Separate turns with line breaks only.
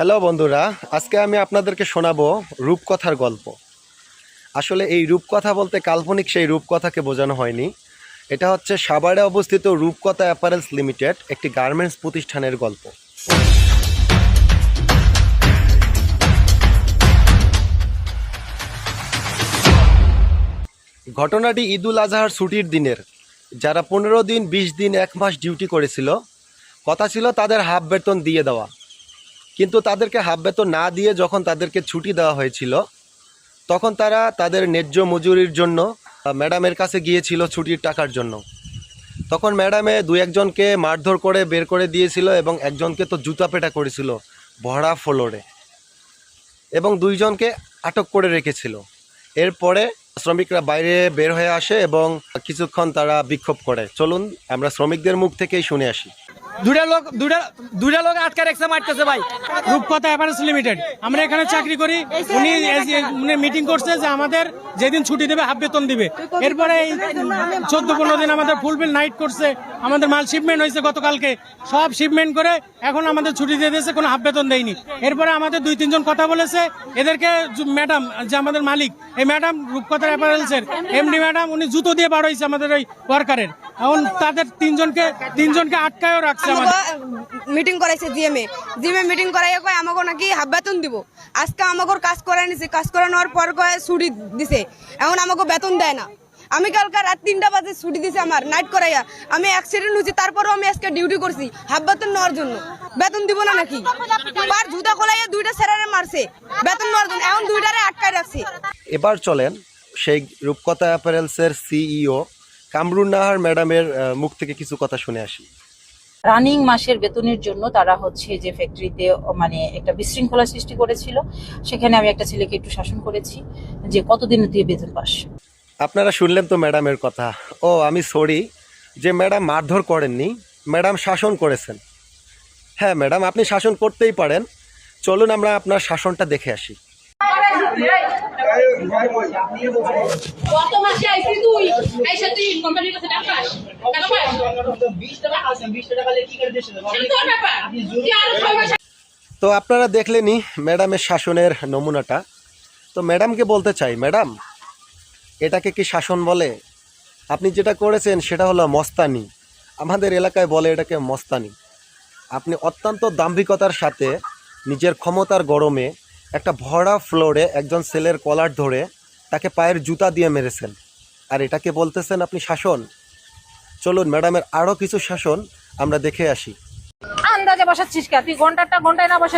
Hello বন্ধুরা, আজকে আমি আপনাদেরকে শোনাবো রূপকথার গল্প। আসলে এই রূপকথা বলতে কাল্পনিক সেই রূপকথাকে বোঝানো হয়নি। এটা হচ্ছে সাভারে অবস্থিত রূপকথা অ্যাপারেলস লিমিটেড, একটি গার্মেন্টস প্রতিষ্ঠানের গল্প। ঘটনাটি ঈদুল আজহার ছুটির দিনের। যারা 15 দিন, 20 দিন, 1 মাস ডিউটি করেছিল, কথা ছিল তাদের হাফ বেতন দিয়ে দেওয়া। কিন্তু তাদেরকে হাফ বেতন না দিয়ে যখন তাদেরকে ছুটি দেওয়া হয়েছিল, তখন তারা তাদের ন্যায্য মজুরির জন্য ম্যাডামের কাছে গিয়েছিল ছুটির টাকার জন্য। তখন ম্যাডামে 2-1 জনকে মারধর করে বের করে দিয়েছিল এবং একজনকে তো জুতা পেটা করেছিল ভরা ফ্লোরে, এবং 2 জনকে আটক করে রেখেছিল। এরপরে শ্রমিকরা বাইরে বের হয়ে আসে এবং কিছুক্ষণ তারা বিক্ষোভ করে। চলুন আমরা শ্রমিকদের মুখ থেকেই শুনে আসি।
দুটা লোক আটকে রেখেছে, মারতেছে ভাই। রূপকথা অ্যাপারেলস লিমিটেড, আমরা এখানে চাকরি করি। উনি মিটিং করছে যে আমাদের যেদিন ছুটি দেবে হাফ বেতন দিবে। এরপরে এই 14-15 দিন আমাদের ফুলফিল নাইট করছে। আমাদের মাল শিপমেন্ট হয়েছে গতকালকে, সব শিপমেন্ট করে এখন আমাদের ছুটি দিয়ে দিয়েছে, কোনো হাফ বেতন দেয়নি। এরপরে আমাদের 2-3 জন কথা বলেছে, এদেরকে ম্যাডাম যে আমাদের মালিক, এই ম্যাডাম রূপকথা অ্যাপারেলসের এমডি ম্যাডাম, উনি জুতো দিয়ে বার হয়েছে আমাদের ওই ওয়ার্কারের। এখন তাদের তিনজনকে আটকায়ও রাখছে।
মিটিং করাইছে জিএমএ মিটিং করাইয়া কয় আমাকে নাকি হাফ বেতন দিব। আজকে আমাকে কাজ করাই নিছে, কাজ করানোর পর কয় ছুটি দিছে, এখন আমাকে বেতন দেয় না। আমি কালকে রাত 3টা বাজে ছুটি দিছে আমার নাইট করাইয়া। আমি অ্যাক্সিডেন্ট হয়েছি, তারপরেও আমি আজকে ডিউটি করছি হাফ বেতন নেওয়ার জন্য। বেতন দিব না নাকি? আর জুতা খোলাইয়া 2টা স্যারেরে মারছে বেতন নেওয়ার জন্য, এখন 2টারে আটকায় রাখছে।
এবার চলেন সেই রূপকথা অ্যাপারেলসের সিইও কামরুন নাহার ম্যাডামের মুখ থেকে কিছু কথা শুনে আসি।
রানিং মাসের বেতনের জন্য তারা হচ্ছে যে ফ্যাক্টরিতে মানে একটা বিশৃঙ্খলা সৃষ্টি করেছিল। সেখানে আমি একটা ছেলেকে একটু শাসন করেছি যে কতদিন তুই বেতন পাস।
আপনারা শুনলেন তো ম্যাডামের কথা। ও আমি সরি যে ম্যাডাম মারধর করেননি, ম্যাডাম শাসন করেছেন। হ্যাঁ ম্যাডাম, আপনি শাসন করতেই পারেন। চলুন আমরা আপনার শাসনটা দেখে আসি।
কত মাসে আইছি তুই আইসা তুই কোম্পানির কাছে টাকা পাস? টাকা পাস? 20 টাকা আছে, 20 টাকা দিয়ে কি করে দেশ হবে? তোর ব্যাপার। তুই আর 6 মাস।
তো আপনারা দেখলেনই ম্যাডামের শাসনের নমুনাটা। তো ম্যাডামকে বলতে চাই, ম্যাডাম এটাকে কি শাসন বলে? আপনি যেটা করেছেন সেটা হলো মস্তানি। আমাদের এলাকায় বলে এটাকে মস্তানি। আপনি অত্যন্ত দাম্ভিকতার সাথে নিজের ক্ষমতার গরমে একটা ভরা ফ্লোরে একজন ছেলের কলার ধরে তাকে পায়ের জুতা দিয়ে মেরেছেন, আর এটাকে বলতেছেন আপনি শাসন? চলুন ম্যাডামের আরও কিছু শাসন আমরা দেখে আসি।
আন্দাজে বসাচ্ছিস কে তুই? ঘন্টায় না বসে